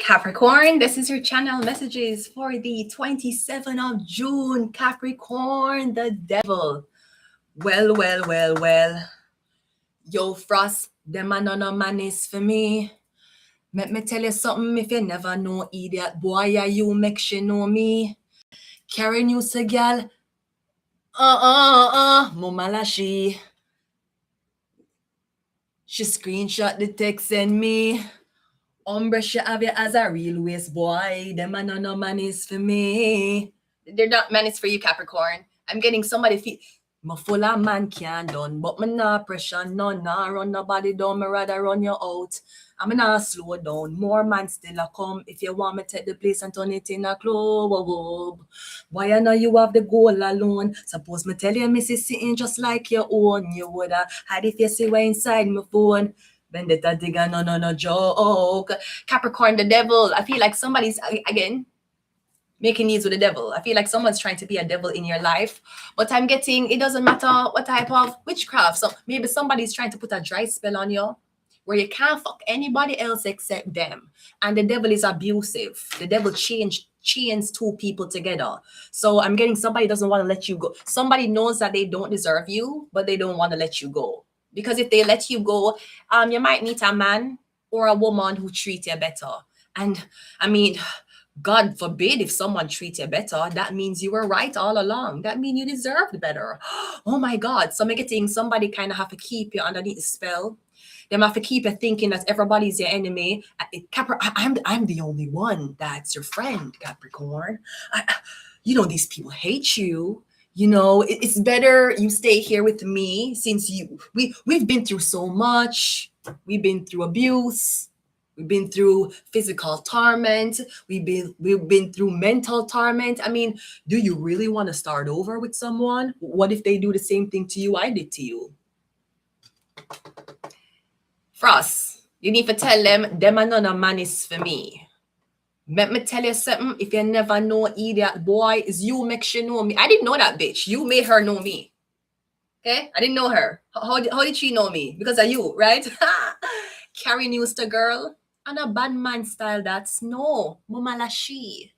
Capricorn, this is your channel messages for the 27th of June. Capricorn, the devil. Well. Yo, Frost, them are none of man is for me. Let me tell you something, if you never know idiot, boy, are you make she know me. Carry news a gal. Mama she screenshot the text send me. Umbre she have you as a real waste boy. Them are none of man is for me. They're not man is for you, Capricorn. I'm getting somebody feel. My full of man can't done, but me not pressure none, nah run nobody down, me rather run you out. I'm not slow down, more man still a come. If you want me take the place and turn it in a club. Why you know you have the goal alone? Suppose me tell you, Missy, sitting just like your own. You woulda hide if you see what inside my phone. Vendetta digga, no joke. Capricorn, the devil. I feel like somebody's, again, making needs with the devil. I feel like someone's trying to be a devil in your life, but I'm getting, it doesn't matter what type of witchcraft. So maybe somebody's trying to put a dry spell on you where you can't fuck anybody else except them. And the devil is abusive. The devil chains two people together. So I'm getting somebody doesn't want to let you go. Somebody knows that they don't deserve you, but they don't want to let you go. Because if they let you go, you might meet a man or a woman who treat you better. And I mean, God forbid if someone treats you better, that means you were right all along. That means you deserved better. Oh my God. So I'm getting somebody kind of have to keep you underneath the spell. They have to keep you thinking that everybody's your enemy. I'm the only one that's your friend, Capricorn. These people hate you. It's better you stay here with me since we've been through so much. We've been through abuse. We've been through physical torment. We've been through mental torment. I mean, do you really want to start over with someone? What if they do the same thing to you I did to you? Frost, you need to tell them are none of man is for me. Let me tell you something. If you never know idiot boy, is you make she know me. I didn't know that bitch. You made her know me. Okay? I didn't know her. How did she know me? Because of you, right? Carry news to girl. And a bad man style that's no. Mama la she.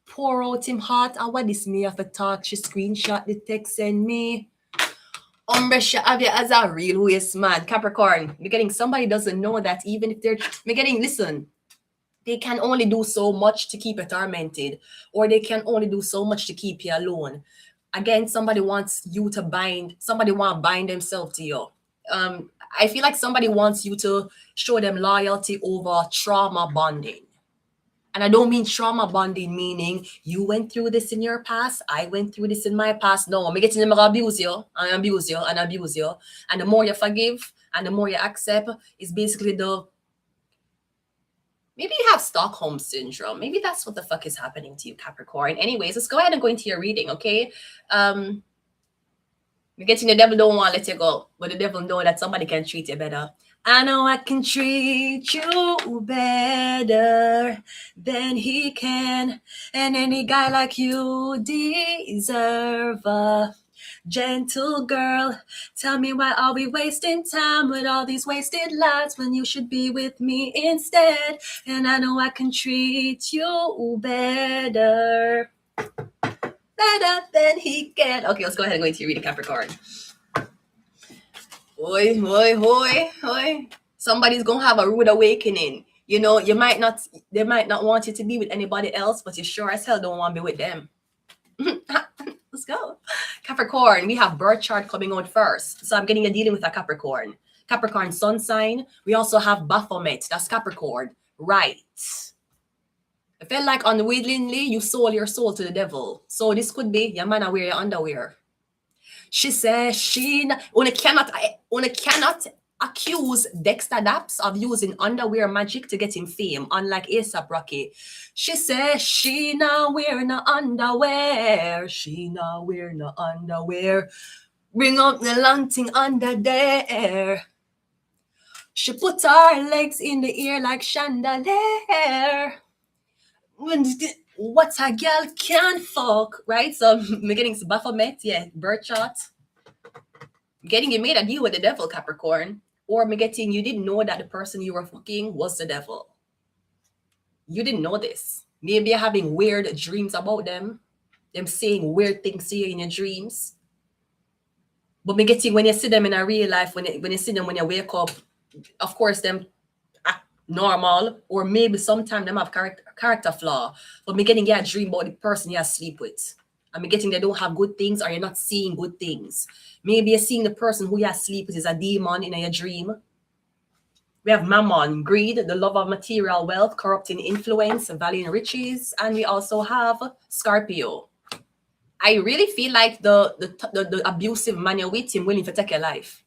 Pour out him heart. And what this me have to talk? She screenshot the text send me. Umbre she have you as a real waste man. Capricorn. You're getting somebody doesn't know that even if they're listen. They can only do so much to keep you tormented, or they can only do so much to keep you alone. Again, somebody wants you to bind themselves to you. I feel like somebody wants you to show them loyalty over trauma bonding. And I don't mean trauma bonding meaning you went through this in your past, I went through this in my past. No, I'm getting them to abuse you and abuse you and abuse you. And the more you forgive and the more you accept is basically maybe you have Stockholm syndrome. Maybe that's what the fuck is happening to you, Capricorn. Anyways, let's go ahead and go into your reading, okay? You're getting the devil don't want to let you go, but the devil know that somebody can treat you better. I know I can treat you better than he can, and any guy like you deserve a gentle girl. Tell me, why are we wasting time with all these wasted lives when you should be with me instead? And I know I can treat you better than he can. Okay, let's go ahead and go into your reading, Capricorn. Oi. Somebody's gonna have a rude awakening. They might not want you to be with anybody else, but you sure as hell don't want to be with them. Let's go. Capricorn, we have birth chart coming out first. So I'm getting a dealing with a Capricorn. Capricorn sun sign. We also have Baphomet. That's Capricorn. Right. I felt like unwillingly you sold your soul to the devil. So this could be your man wear your underwear. She says she cannot accuse Dexter Daps of using underwear magic to get him fame, unlike A$AP Rocky. She says she not wear no underwear. She not wear no underwear. Bring up the long thing under there. She put her legs in the air like chandelier. What a girl can fuck, right? So I'm getting some Baphomet, yeah, birth chart. Getting you made a deal with the devil, Capricorn. Or I'm getting you didn't know that the person you were fucking was the devil. You didn't know this. Maybe you're having weird dreams about them saying weird things to you in your dreams. But me getting when you see them in a real life, when you see them when you wake up, of course them act normal, or maybe sometimes them have character flaw. But me getting a dream about the person you sleep with. And me getting they don't have good things, or you're not seeing good things. Maybe you're seeing the person who you sleep with is a demon in your dream. We have Mammon, greed, the love of material wealth, corrupting influence, valuing riches, and we also have Scorpio. I really feel like the abusive man you're with him willing to take your life.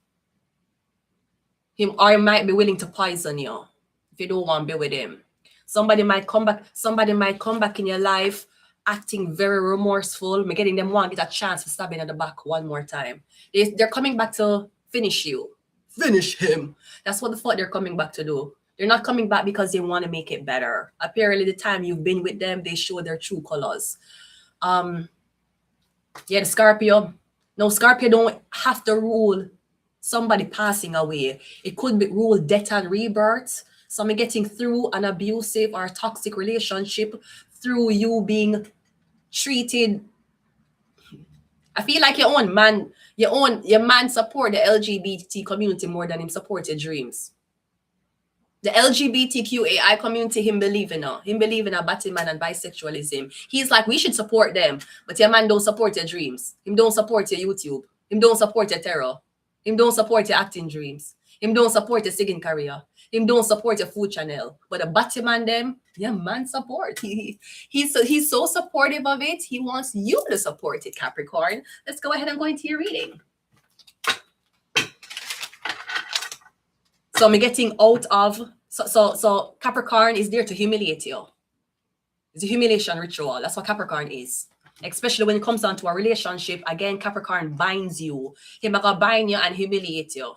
Him or he might be willing to poison you if you don't want to be with him. Somebody might come back in your life acting very remorseful, getting them one get a chance to stab in at the back one more time. They're coming back to finish you. Finish him. That's what the fuck they're coming back to do. They're not coming back because they want to make it better. Apparently, the time you've been with them, they show their true colors. Yeah, the Scorpio. No, Scorpio don't have to rule somebody passing away. It could be rule death and rebirth. Somebody getting through an abusive or toxic relationship through you being treated. I feel like your man support the LGBT community more than him support your dreams. The LGBTQAI community, him believe in a Batman and bisexualism. He's like, we should support them, but your man don't support your dreams. Him don't support your YouTube. Him don't support your terror. Him don't support your acting dreams. Him don't support your singing career. Him don't support your food channel. But the Batman them, yeah, man support. He's so supportive of it. He wants you to support it, Capricorn. Let's go ahead and go into your reading. So I'm getting out of so Capricorn is there to humiliate you. It's a humiliation ritual. That's what Capricorn is. Especially when it comes down to a relationship. Again, Capricorn binds you. He's gonna bind you and humiliate you.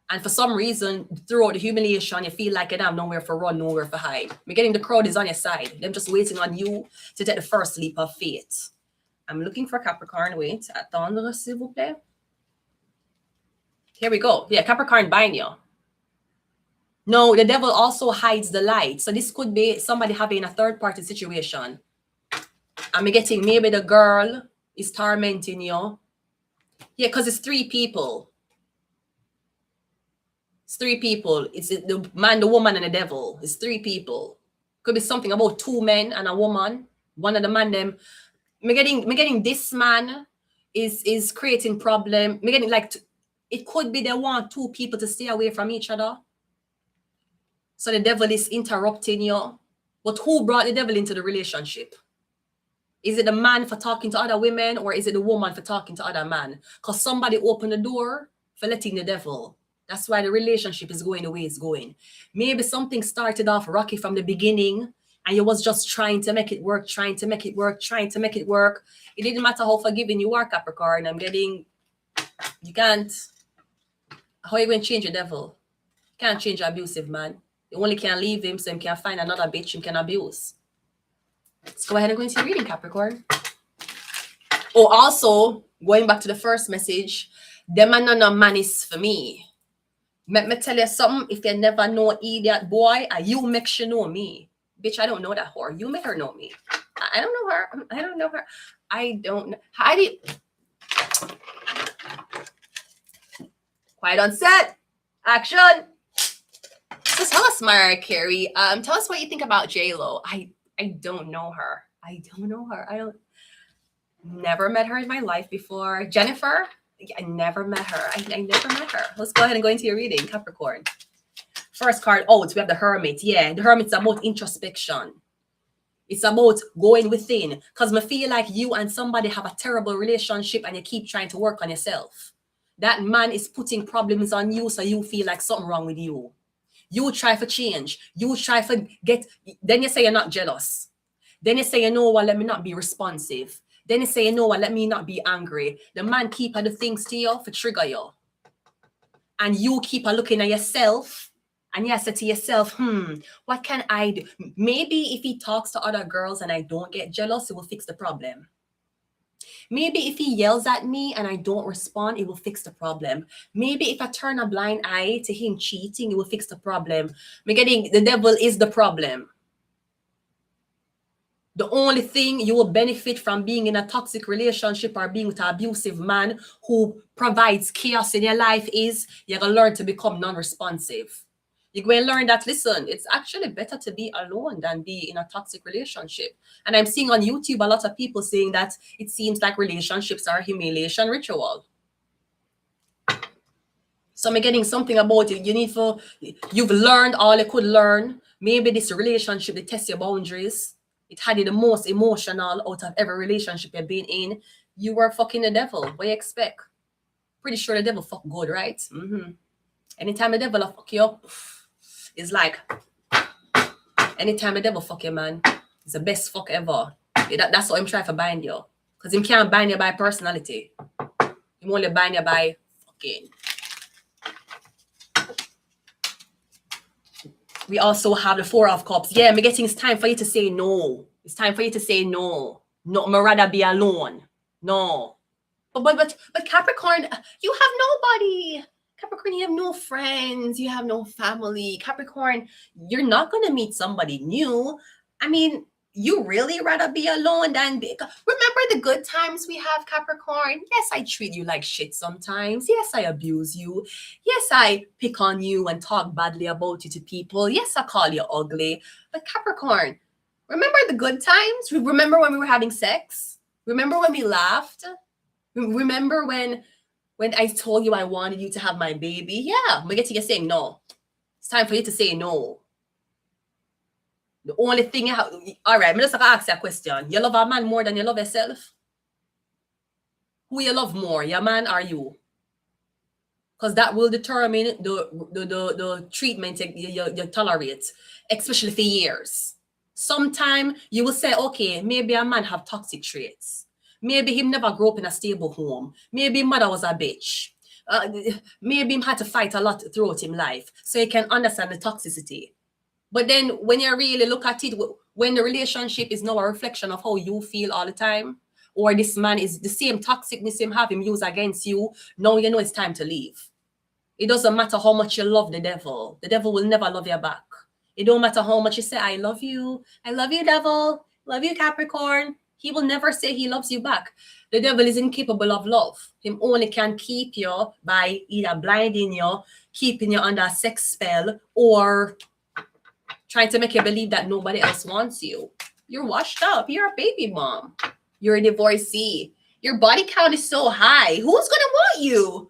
And for some reason, throughout the humiliation, you feel like you don't have nowhere for run, nowhere for hide. You're getting the crowd is on your side. Them just waiting on you to take the first leap of faith. I'm looking for Capricorn. Wait, attendre, s'il vous plaît. Here we go. Yeah, Capricorn bind you. No, the devil also hides the light. So this could be somebody having a third-party situation. I'm getting maybe the girl is tormenting you. Yeah, because it's three people. It's three people. It's the man, the woman, and the devil. It's three people. Could be something about two men and a woman. One of the man them. Me getting this man is creating problem. Me getting like it could be they want two people to stay away from each other. So the devil is interrupting you. But who brought the devil into the relationship? Is it the man for talking to other women, or is it the woman for talking to other men? Because somebody opened the door for letting the devil. That's why the relationship is going the way it's going. Maybe something started off rocky from the beginning, and you was just trying to make it work, trying to make it work. It didn't matter how forgiving you are, Capricorn. You can't. How are you going to change your devil? You can't change an abusive man. You only can leave him so he can find another bitch he can abuse. Let's go ahead and go into your reading, Capricorn. Oh, also, going back to the first message, them are no man is for me. Let me tell you something. If you never know idiot boy, you make sure know me. Bitch, I don't know that whore. You make her know me. I don't know her. I don't know. Heidi. Quiet on set. Action. So tell us, Mariah Carey. Tell us what you think about J-Lo. I don't know her. I never met her in my life before. Jennifer, I never met her. I never met her. Let's go ahead and go into your reading, Capricorn. First card out, we have the Hermit. Yeah, the Hermit's about introspection. It's about going within. Because I feel like you and somebody have a terrible relationship and you keep trying to work on yourself. That man is putting problems on you, so you feel like something wrong with you. You try for change. You try for then you say you're not jealous. Then you say, you know what, let me not be responsive. Then you say, you know what, let me not be angry. The man keep other things to you for trigger you. And you keep looking at yourself and you say to yourself, what can I do? Maybe if he talks to other girls and I don't get jealous, it will fix the problem. Maybe if he yells at me and I don't respond, it will fix the problem. Maybe if I turn a blind eye to him cheating, it will fix the problem. The devil is the problem. The only thing you will benefit from being in a toxic relationship or being with an abusive man who provides chaos in your life is you're going to learn to become non-responsive. You're going to learn that, listen, it's actually better to be alone than be in a toxic relationship. And I'm seeing on YouTube a lot of people saying that it seems like relationships are a humiliation ritual. So I'm getting something about it. You've learned all you could learn. Maybe this relationship, they test your boundaries. It had you the most emotional out of every relationship you've been in. You were fucking the devil. What do you expect? Pretty sure the devil fuck good, right? Anytime the devil fuck you up, it's like, anytime the devil fuck you, man, it's the best fuck ever. That's what I'm trying to bind you. Because him can't bind you by personality. He only bind you by fucking. We also have the Four of Cups. Yeah, I'm getting it's time for you to say no. It's time for you to say no. No, I'd rather be alone. No. But Capricorn, you have nobody. Capricorn, you have no friends. You have no family. Capricorn, you're not going to meet somebody new. I mean, you really rather be alone than be. Remember the good times we have, Capricorn? Yes, I treat you like shit sometimes. Yes, I abuse you. Yes, I pick on you and talk badly about you to people. Yes, I call you ugly. But Capricorn, remember the good times? Remember when we were having sex? Remember when we laughed? Remember when I told you I wanted you to have my baby? Yeah, I'm getting you saying no. It's time for you to say no. The only thing you have, all right, I'm just going to ask you a question. You love a man more than you love yourself? Who you love more, your man or you? Because that will determine the treatment you tolerate, especially for years. Sometime you will say, okay, maybe a man have toxic traits. Maybe him never grew up in a stable home. Maybe mother was a bitch. Maybe him had to fight a lot throughout his life. So you can understand the toxicity. But then when you really look at it, when the relationship is now a reflection of how you feel all the time, or this man is the same toxicness him have him use against you, now you know it's time to leave. It doesn't matter how much you love the devil. The devil will never love you back. It don't matter how much you say, I love you, devil, love you, Capricorn. He will never say he loves you back. The devil is incapable of love. Him only can keep you by either blinding you, keeping you under a sex spell, or trying to make you believe that nobody else wants you. You're washed up. You're a baby mom. You're a divorcee. Your body count is so high. Who's going to want you?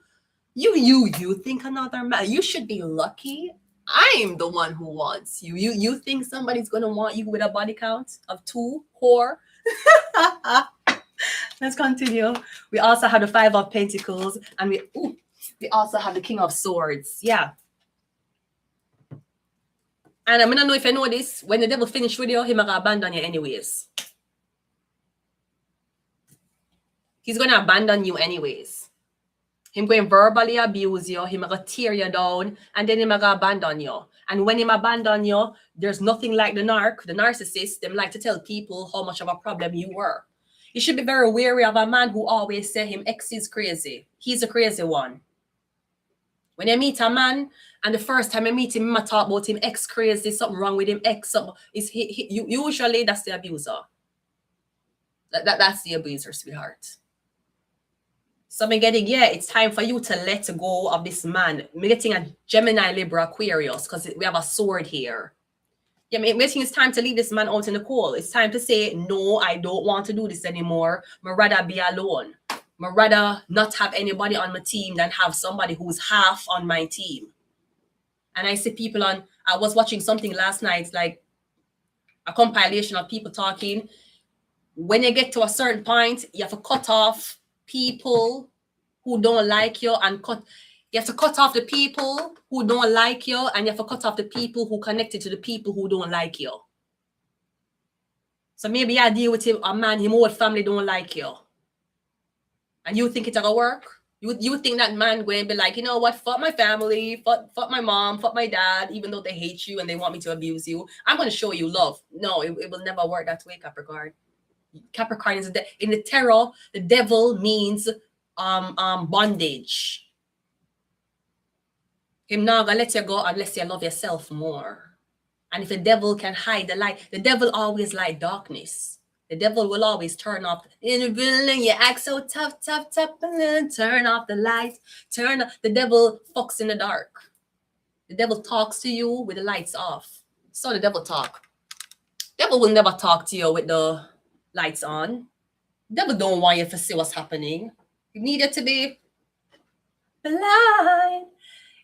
You think another man. You should be lucky. I'm the one who wants you. You think somebody's going to want you with a body count of 2, 4? Let's continue. We also have the 5 of Pentacles, and we also have the King of Swords. Yeah. And I'm gonna know if you know this, when the devil finish with you, he's gonna abandon you anyways. He's gonna abandon you anyways. Him going verbally abuse you, him gonna tear you down, and then him gonna abandon you. And when him abandon you, there's nothing like the narcissist, them like to tell people how much of a problem you were. You should be very wary of a man who always say him ex is crazy. He's a crazy one. When you meet a man, and the first time you meet him, I talk about him ex crazy, something wrong with him, usually that's the abuser. That's the abuser, sweetheart. So I'm getting, it's time for you to let go of this man. I'm getting a Gemini, Libra, Aquarius, because we have a sword here. Yeah, I'm getting it's time to leave this man out in the cold. It's time to say, no, I don't want to do this anymore. I'd rather be alone. I'd rather not have anybody on my team than have somebody who's half on my team. And I see people I was watching something last night, like a compilation of people talking. When you get to a certain point, you have to cut off people who don't like you you have to cut off the people who don't like you, and you have to cut off the people who connected to the people who don't like you. So maybe I deal with him, a man, his whole family don't like you. And you think it's gonna work? You think that man going to be like, you know what, fuck my family, fuck my mom, fuck my dad, even though they hate you and they want me to abuse you. I'm going to show you love. No, it will never work that way, Capricorn. Capricorn is in the tarot, the devil means bondage. Him not gonna let you go unless you love yourself more. And if the devil can hide the light, the devil always like darkness. The devil will always turn off in the building. You act so tough, and then turn off the lights. The devil fucks in the dark. The devil talks to you with the lights off. So the devil talk. Devil will never talk to you with the lights on. Devil don't want you to see what's happening. You need it to be blind.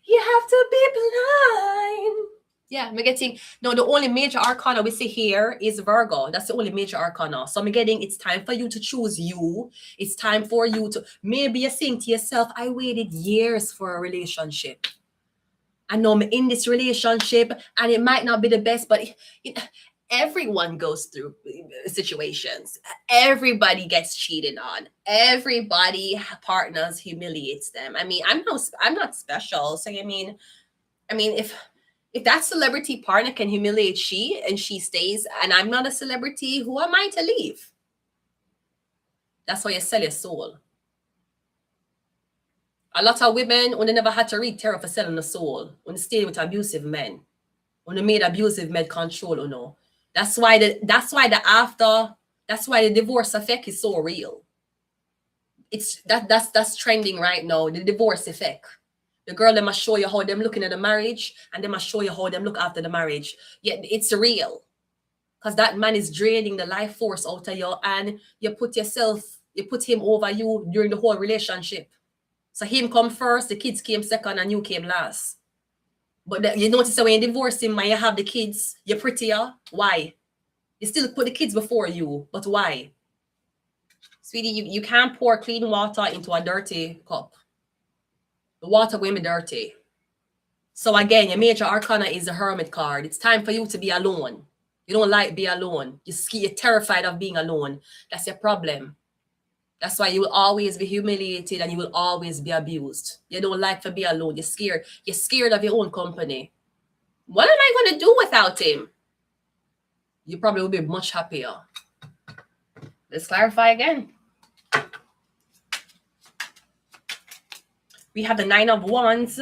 You have to be blind. Yeah, I'm getting, no, the only major arcana we see here is Virgo. That's the only major arcana. So I'm getting, it's time for you to choose you. It's time for you to, maybe you're saying to yourself, I waited years for a relationship. I know I'm in this relationship and it might not be the best, but everyone goes through situations. Everybody gets cheated on. Everybody partners humiliates them. I mean, I'm not special. So I mean, if that celebrity partner can humiliate she and she stays, and I'm not a celebrity, who am I to leave? That's why you sell your soul. A lot of women, when they never had to read tarot for selling the soul, when they stayed with abusive men, when they made abusive men control, you know. That's why the divorce effect is so real. It's that's trending right now, the divorce effect. The girl, they must show you how them looking at the marriage, and they must show you how them look after the marriage. Yeah, it's real. Because that man is draining the life force out of you, and you put him over you during the whole relationship. So him come first, the kids came second, and you came last. But you notice that when you divorce him and you have the kids, you're prettier. Why? You still put the kids before you, but why? Sweetie, you can't pour clean water into a dirty cup. The water will be dirty. So again, your major arcana is the Hermit card. It's time for you to be alone. You don't like being alone. You're terrified of being alone. That's your problem. That's why you will always be humiliated and you will always be abused. You don't like to be alone. You're scared. You're scared of your own company. What am I going to do without him? You probably will be much happier. Let's clarify again. We have the 9 of Wands.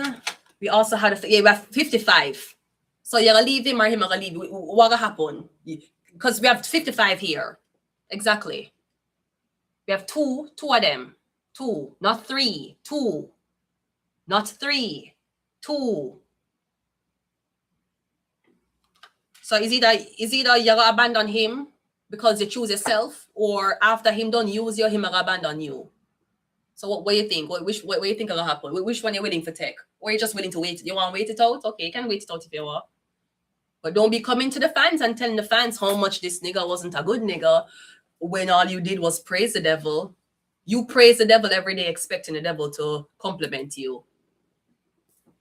We also have we have 55. So you're going to leave him or him going to leave you. What will happen? Because we have 55 here. Exactly. We have two of them. 2, not 3. 2. Not 3. 2. So is either you're going to abandon him because you choose yourself, or after him don't use you, him going to abandon you. So what do you think? What do you think will happen? Which one you're willing to take? Or you're just willing to wait? You want to wait it out? Okay, you can wait it out if you want. But don't be coming to the fans and telling the fans how much this nigga wasn't a good nigga when all you did was praise the devil. You praise the devil every day expecting the devil to compliment you.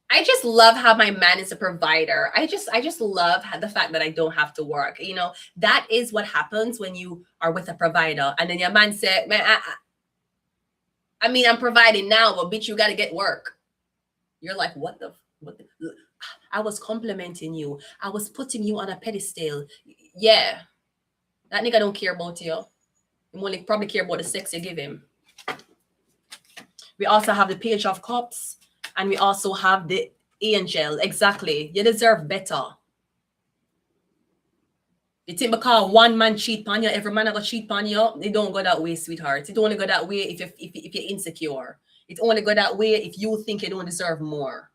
I just love how my man is a provider. I just love the fact that I don't have to work. You know, that is what happens when you are with a provider. And then your man said, man, I'm providing now, but bitch, you got to get work. You're like, what the? I was complimenting you. I was putting you on a pedestal. Yeah. That nigga don't care about you. He only probably care about the sex you give him. We also have the Page of Cups. And we also have the Angel. Exactly. You deserve better. You think because one man cheat on you, every man ever cheat on you, it don't go that way, sweetheart. It only go that way if you're insecure. It only go that way if you think you don't deserve more.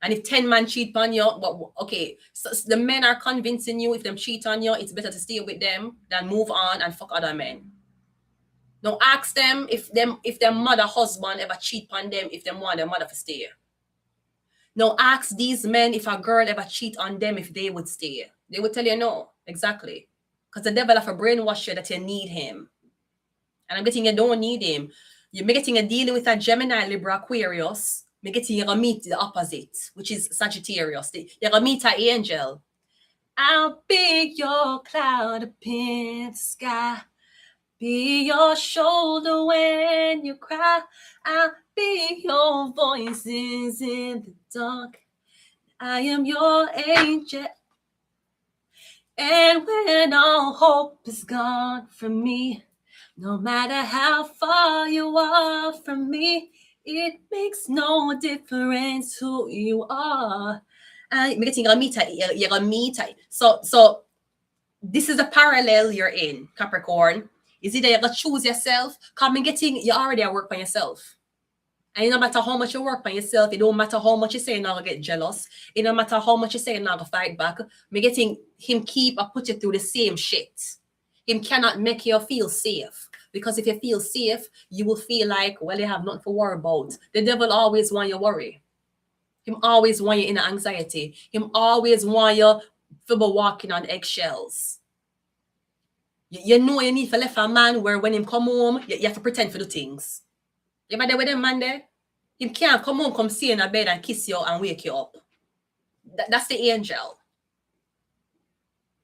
And if 10 men cheat on you, but okay, so the men are convincing you if them cheat on you, it's better to stay with them than move on and fuck other men. Now ask them if their mother husband ever cheat on them, if them want their mother to stay. Now ask these men if a girl ever cheat on them, if they would stay. They would tell you no. Exactly. Because the devil have a brainwash you that you need him. And I'm getting you don't need him. You're getting a dealing with a Gemini, Libra, Aquarius. You're getting you're gonna meet the opposite, which is Sagittarius. You're gonna meet an angel. I'll be your cloud up in the sky. Be your shoulder when you cry. I'll be your voices in the dark. I am your angel. And when all hope is gone from me, no matter how far you are from me, it makes no difference who you are. You're gonna meet. So This is a parallel you're in, Capricorn. Is either you're gonna choose yourself, come and getting you already at work by yourself. And no matter how much you work by yourself, it don't matter how much you say you're not gonna get jealous. It don't matter how much you say you're not gonna fight back. Me getting him keep or put you through the same shit. Him cannot make you feel safe. Because if you feel safe, you will feel like, well, you have nothing to worry about. The devil always want you worry. Him always want you in anxiety. Him always want you to be walking on eggshells. You know you need to left a man where when him come home, you have to pretend for the things. You ever there with them man there? Him can't come home, come see you in a bed and kiss you and wake you up. That's the angel.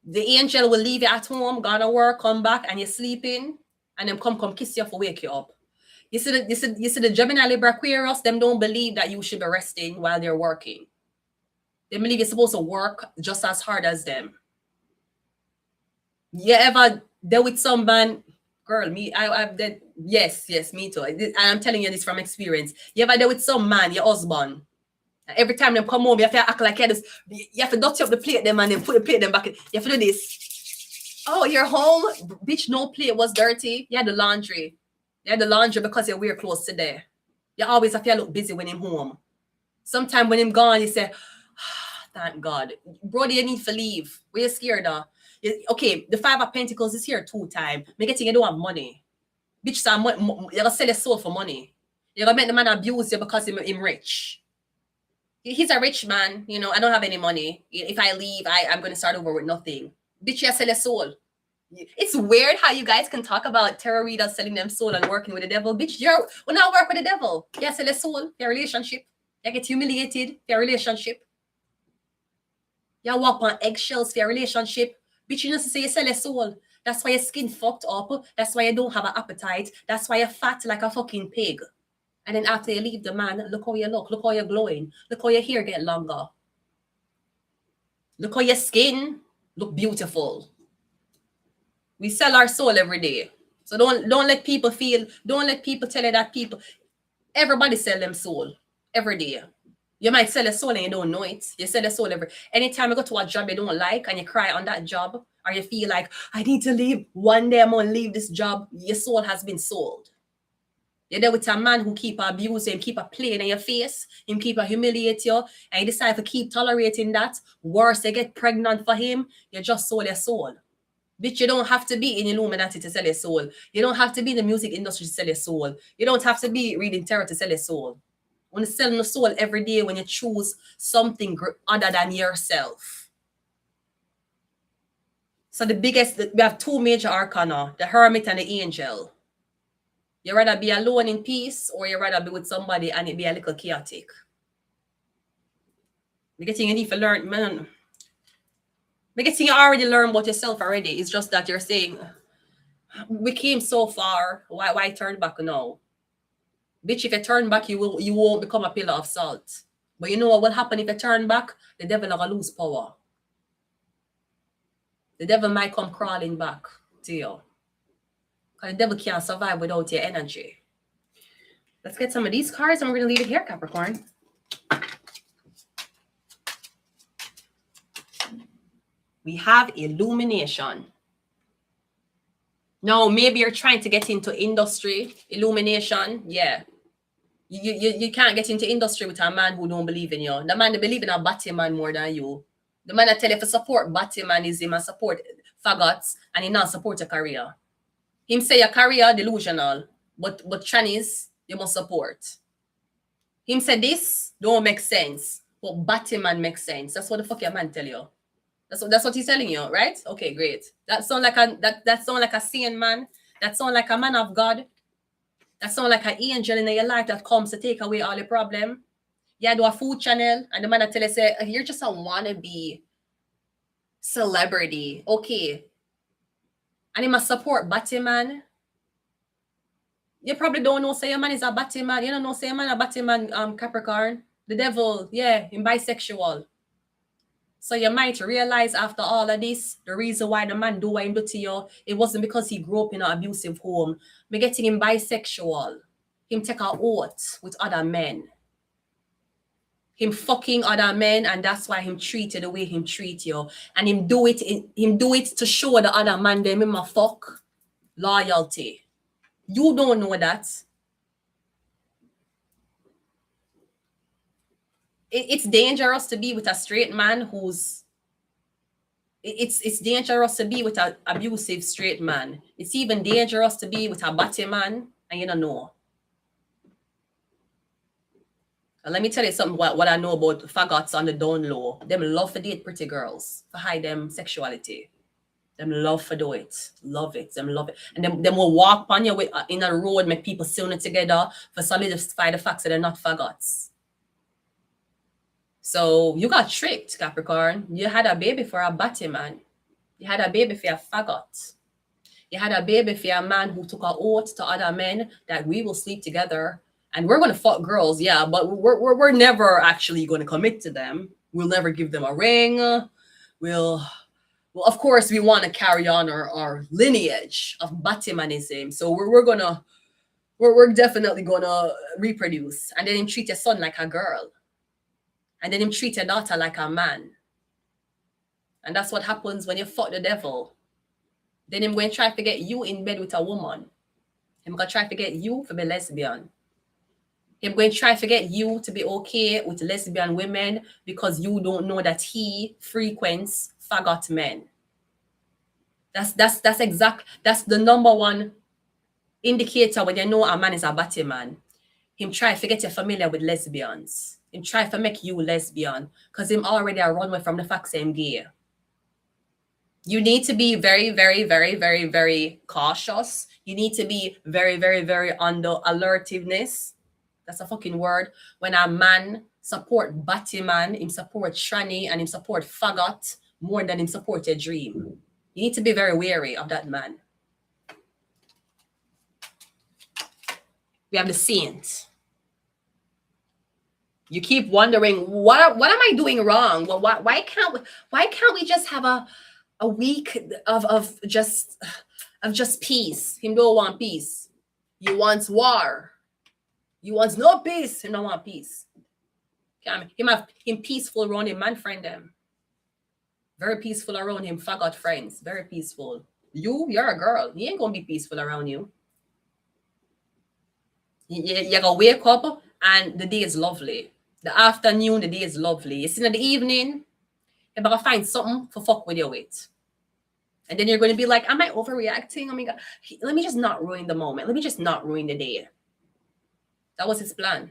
The angel will leave you at home, gonna work, come back, and you're sleeping, and them come kiss you for wake you up. You see the Gemini, Libra, Aquarius, them don't believe that you should be resting while they're working. They believe you're supposed to work just as hard as them. You ever there with some man, girl, I've did, yes, me too. And I'm telling you this from experience. You ever there with some man, your husband, every time they come home, you have to act like you have to dust up the plate them and then put the plate them back. You have to do this. Oh, you're home? Bitch, no plate was dirty. You had the laundry. You had the laundry because you wear clothes today. You always have to look busy when him home. Sometime when him gone, you say, thank God. Brody, you need to leave. We're scared of. Okay, the 5 of Pentacles is here 2 times. Me getting you don't have money. Bitch, you're gonna sell your soul for money. You're gonna make the man abuse you because him rich. He's a rich man, you know. I don't have any money. If I leave, I'm gonna start over with nothing. Bitch, you sell your soul. It's weird how you guys can talk about tarot readers selling them soul and working with the devil. Bitch, we're not work with the devil. You sell your soul, your relationship. You get humiliated, your relationship. You walk on eggshells for your relationship. Bitch, you know to say you sell your soul. That's why your skin fucked up. That's why you don't have an appetite. That's why you're fat like a fucking pig. And then after you leave the man, look how you look. Look how you're glowing. Look how your hair get longer. Look how your skin look beautiful. We sell our soul every day. So don't let people tell you that everybody sell them soul every day. You might sell a soul and you don't know it. You sell a soul anytime you go to a job you don't like and you cry on that job, or you feel like, I need to leave. One day I'm going to leave this job. Your soul has been sold. You're there with a man who keep abusing, keep playing in your face, him keep humiliate you, and you decide to keep tolerating that. Worse, you get pregnant for him, you just sold your soul. Bitch, you don't have to be in Illuminati to sell your soul. You don't have to be in the music industry to sell your soul. You don't have to be reading tarot to sell your soul. When you sell your soul every day, when you choose something other than yourself. So we have 2 major arcana, the Hermit and the Angel. You rather be alone in peace, or you rather be with somebody and it be a little chaotic. Because you need to learn, man. Because you already learned about yourself already. It's just that you're saying, we came so far, why turn back now? Bitch, if you turn back, you won't become a pillar of salt. But you know what will happen if you turn back? The devil will lose power. The devil might come crawling back to you. Because the devil can't survive without your energy. Let's get some of these cards and we're going to leave it here, Capricorn. We have illumination. Now, maybe you're trying to get into industry. Illumination, yeah. You can't get into industry with a man who don't believe in you. The man that believe in a batty man more than you. The man that tell you to support batty man is him and support faggots and he not support your career. Him say your career delusional, but Chinese you must support. Him say this don't make sense, but batty man makes sense. That's what the fuck your man tell you. That's what he's telling you, right? Okay, great. That sound like a sane man. That sound like a man of God. That sound like an angel in your life that comes to take away all the problem. Yeah, do a food channel and the man that tell you say, you're just a wannabe celebrity. Okay. And he must support batty man. You probably don't know say your man is a batty man. You don't know say your man a batty man, Capricorn. The devil, yeah, him bisexual. So you might realize after all of this, the reason why the man do what he do to you, it wasn't because he grew up in an abusive home. Me getting him bisexual. Him take an oath with other men. him fucking other men, and that's why him treat you the way him treat you. And him do it to show the other man them him a fuck. Loyalty. You don't know that. It's dangerous to be with a straight man who's it's dangerous to be with an abusive straight man. It's even dangerous to be with a batty man, and you don't know. And let me tell you something what I know about faggots on the down low. Them love to date pretty girls, to hide them sexuality. Them love to do it. Love it. Them love it. And them will walk on you with, in a road, make people sewn it together for solidify the fact that they're not faggots. So you got tricked, Capricorn. You had a baby for a batty man. You had a baby for a faggot. You had a baby for a man who took an oath to other men that we will sleep together. And we're going to fuck girls, yeah, but we're never actually going to commit to them. We'll never give them a ring. Well, of course, we want to carry on our lineage of Batimanism. So we're definitely going to reproduce. And then him treat your son like a girl. And then him treat your daughter like a man. And that's what happens when you fuck the devil. Then him going to try to get you in bed with a woman. Him going to try to get you to be lesbian. Him going to try to get you to be okay with lesbian women because you don't know that he frequents faggot men. That's the number one indicator when you know a man is a batty man. Him try to get you familiar with lesbians. Him try to make you lesbian because him already a runway from the fact same gay. You need to be very, very, very, very, very cautious. You need to be very, very, very under alertiveness. That's a fucking word. When a man support batty man, him support tranny, and him support faggot more than him support your dream. You need to be very wary of that man. We have the saint. You keep wondering, what am I doing wrong? Well, why can't we just have a week of just peace? Him don't want peace. You wants war. You wants no peace. Him don't want peace. Him peaceful around him man friend them. Very peaceful around him faggot friends. Very peaceful. You're a girl. He ain't gonna be peaceful around you. You're gonna wake up and the day is lovely. The afternoon, the day is lovely. You see in the evening, you better find something for fuck with you with. And then you're going to be like, am I overreacting? Oh my God. Let me just not ruin the moment. Let me just not ruin the day. That was his plan.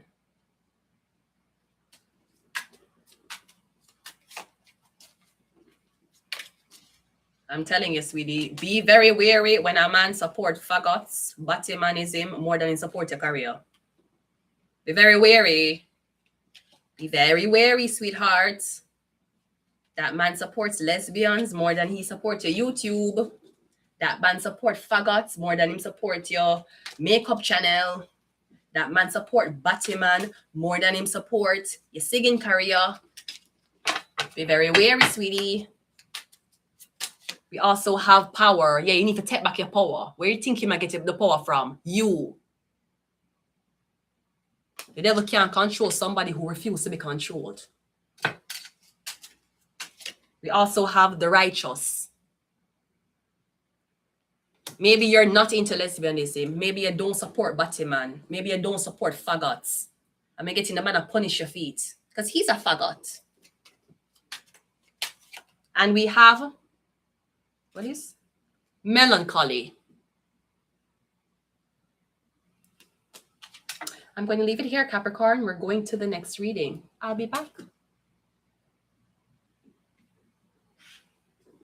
I'm telling you, sweetie, be very wary when a man support faggots, batimanism, more than he support your career. Be very wary. Be very wary, sweetheart. That man supports lesbians more than he supports your YouTube. That man supports faggots more than him support your makeup channel. That man support Batman more than him support your singing career. Be very wary, sweetie. We also have power. Yeah, you need to take back your power. Where you think you might get the power from? You. The devil can't control somebody who refuses to be controlled. We also have the righteous. Maybe you're not into lesbianism. Maybe you don't support Batman. Maybe you don't support faggots. I'm getting the man to punish your feet because he's a faggot. And we have, what is? Melancholy. I'm going to leave it here, Capricorn. We're going to the next reading. I'll be back.